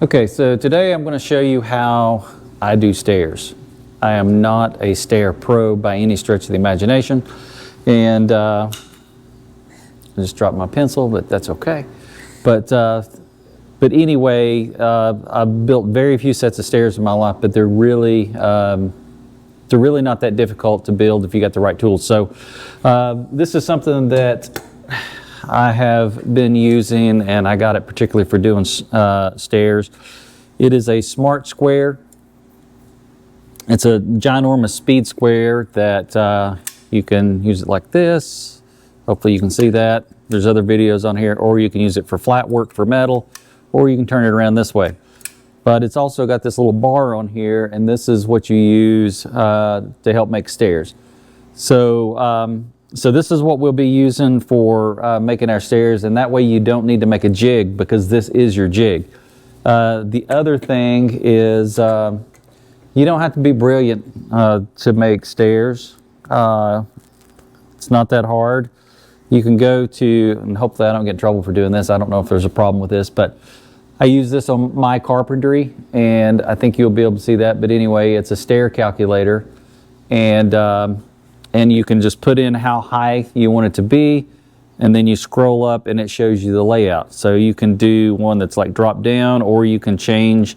Okay, so today I'm going to show you how I do stairs. I am not a stair pro by any stretch of the imagination, and I just dropped my pencil, but that's okay. But anyway, I've built very few sets of stairs in my life, but they're really not that difficult to build if you got the right tools. So this is something that I have been using, and I got it particularly for doing stairs. It is a smart square. It's a ginormous speed square that you can use it like this. Hopefully you can see that. There's other videos on here, or you can use it for flat work for metal, or you can turn it around this way. But it's also got this little bar on here, and this is what you use to help make stairs. So this is what we'll be using for making our stairs, and that way you don't need to make a jig because this is your jig. The other thing is you don't have to be brilliant to make stairs. It's not that hard. You can go to, and hopefully I don't get in trouble for doing this. I don't know if there's a problem with this, but I use this on my carpentry, and I think you'll be able to see that. But anyway, it's a stair calculator, and you can just put in how high you want it to be, and then you scroll up and it shows you the layout. So you can do one that's like drop down, or you can change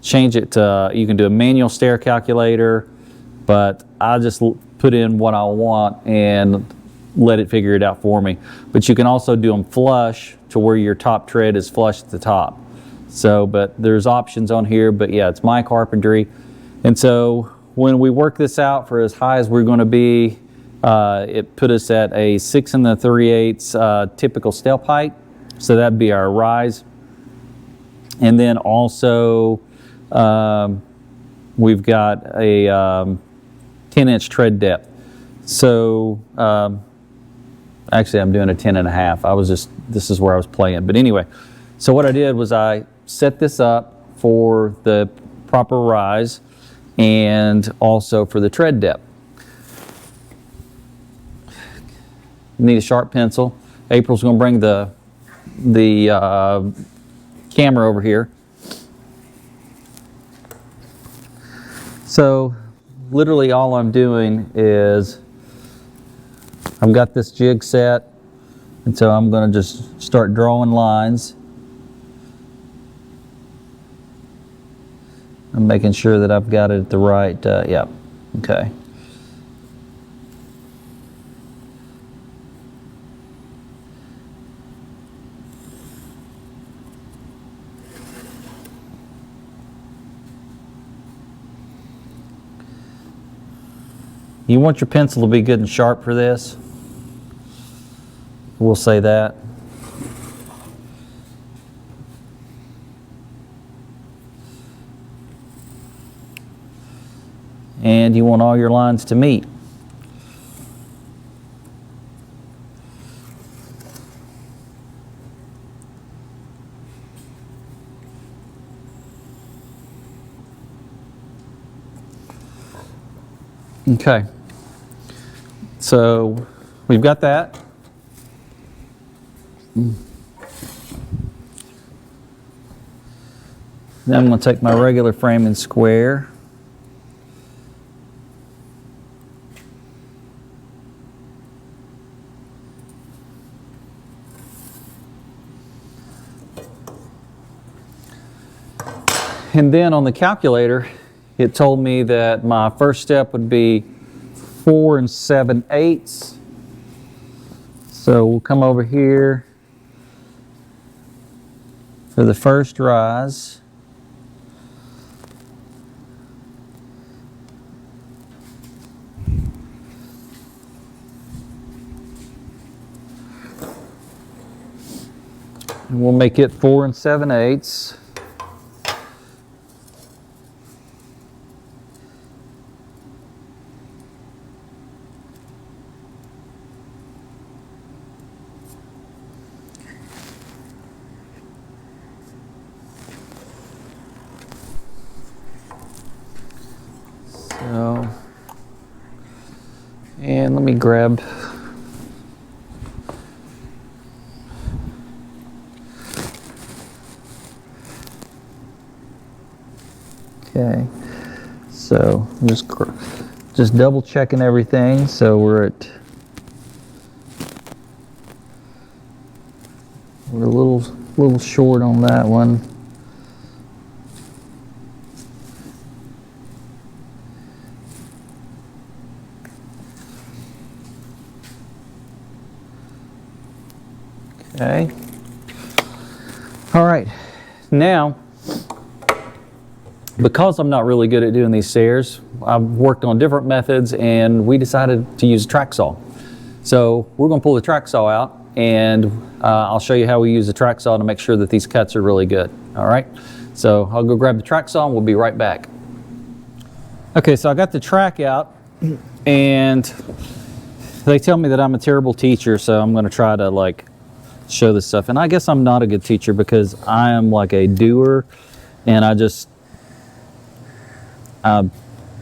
it to, you can do a manual stair calculator, but I just put in what I want and let it figure it out for me. But you can also do them flush to where your top tread is flush at the top. So, but there's options on here, but yeah, it's my carpentry. And so when we work this out for as high as we're going to be, it put us at a 6 3/8 typical step height. So that'd be our rise. And then also we've got a 10-inch tread depth. So actually I'm doing a 10.5. This is where I was playing. But anyway, so what I did was I set this up for the proper rise and also for the tread depth. You need a sharp pencil. April's going to bring the camera over here. So literally all I'm doing is I've got this jig set, and so I'm going to just start drawing lines. I'm making sure that I've got it at the right, yeah, okay. You want your pencil to be good and sharp for this. We'll say that. And you want all your lines to meet. Okay. So we've got that. Then I'm going to take my regular framing square. And then on the calculator, it told me that my first step would be 4 7/8. So we'll come over here for the first rise. And we'll make it 4 7/8. So, and let me grab Okay, so I'm just double checking everything. So we're a little short on that one. Okay. All right. Now, because I'm not really good at doing these stairs, I've worked on different methods and we decided to use a track saw. So we're going to pull the track saw out and I'll show you how we use the track saw to make sure that these cuts are really good. All right. So I'll go grab the track saw and we'll be right back. Okay, so I got the track out and they tell me that I'm a terrible teacher, so I'm going to try to like show this stuff. And I guess I'm not a good teacher because I am like a doer and I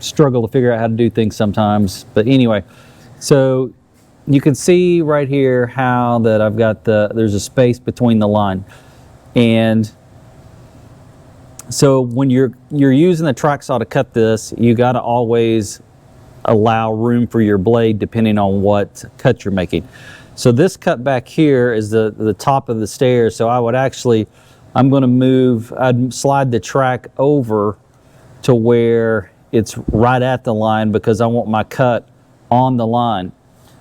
struggle to figure out how to do things sometimes. But anyway, so you can see right here how that I've got there's a space between the line. And so when you're using the track saw to cut this, you got to always allow room for your blade depending on what cut you're making. So this cut back here is the top of the stairs. So I would actually, I'd slide the track over to where it's right at the line because I want my cut on the line.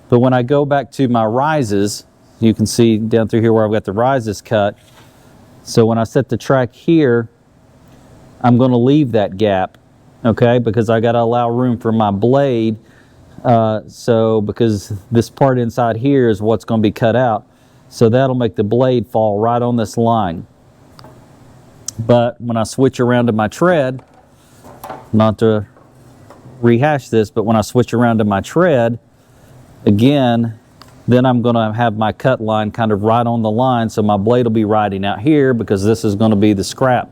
But when I go back to my rises, you can see down through here where I've got the rises cut. So when I set the track here, I'm going to leave that gap, okay, because I got to allow room for my blade. So because this part inside here is what's going to be cut out, so that'll make the blade fall right on this line. But when I switch around to my tread, not to rehash this, but when I switch around to my tread again, then I'm going to have my cut line kind of right on the line, so my blade will be riding out here because this is going to be the scrap.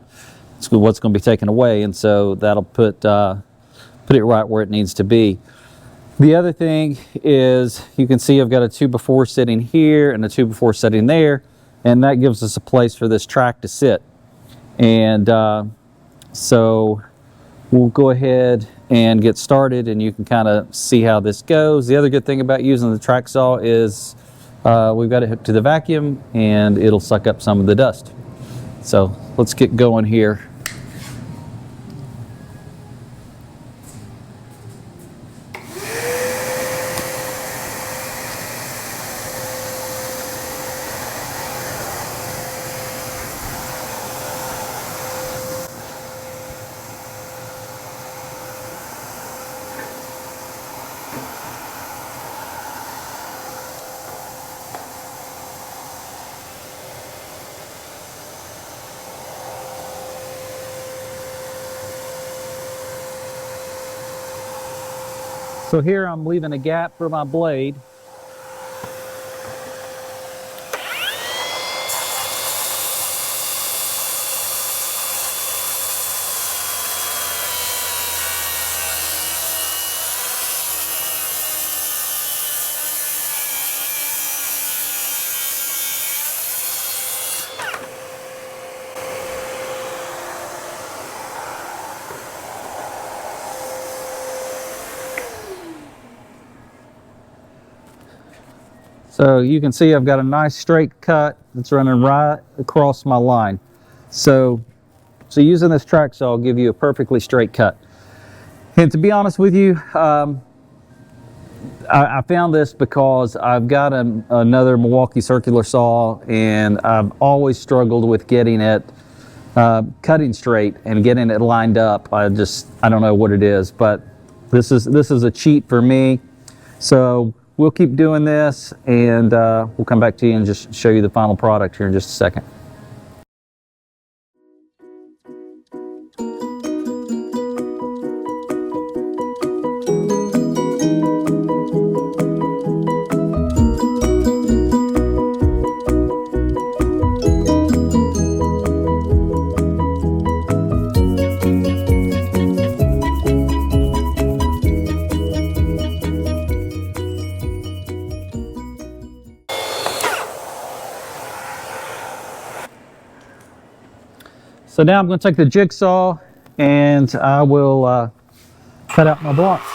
It's what's going to be taken away, and so that'll put it right where it needs to be. The other thing is you can see I've got a 2x4 sitting here and a 2x4 sitting there, and that gives us a place for this track to sit. And so we'll go ahead and get started and you can kind of see how this goes. The other good thing about using the track saw is we've got it hooked to the vacuum and it'll suck up some of the dust. So let's get going here. So here I'm leaving a gap for my blade. So you can see I've got a nice straight cut that's running right across my line. So using this track saw will give you a perfectly straight cut. And to be honest with you, I found this because I've got another Milwaukee circular saw and I've always struggled with getting it cutting straight and getting it lined up. I don't know what it is, but this is a cheat for me. So we'll keep doing this and we'll come back to you and just show you the final product here in just a second. So now I'm going to take the jigsaw and I will cut out my blocks.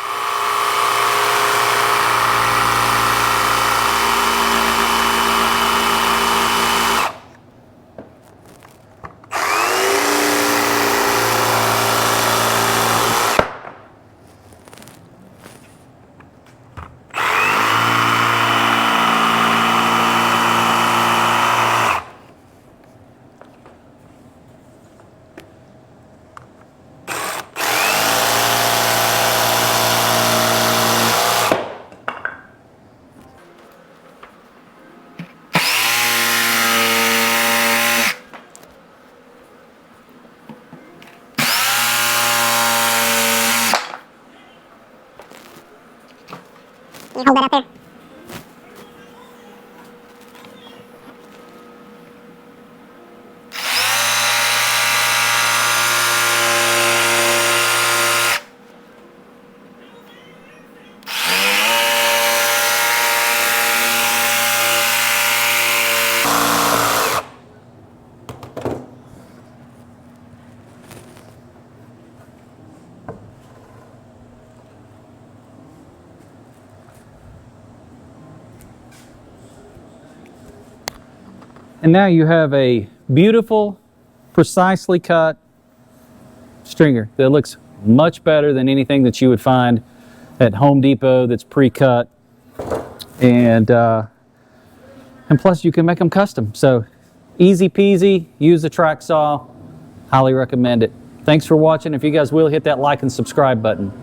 You hold that out there. And now you have a beautiful, precisely cut stringer that looks much better than anything that you would find at Home Depot that's pre-cut. And plus you can make them custom. So easy peasy, use the track saw, highly recommend it. Thanks for watching. If you guys will, hit that like and subscribe button.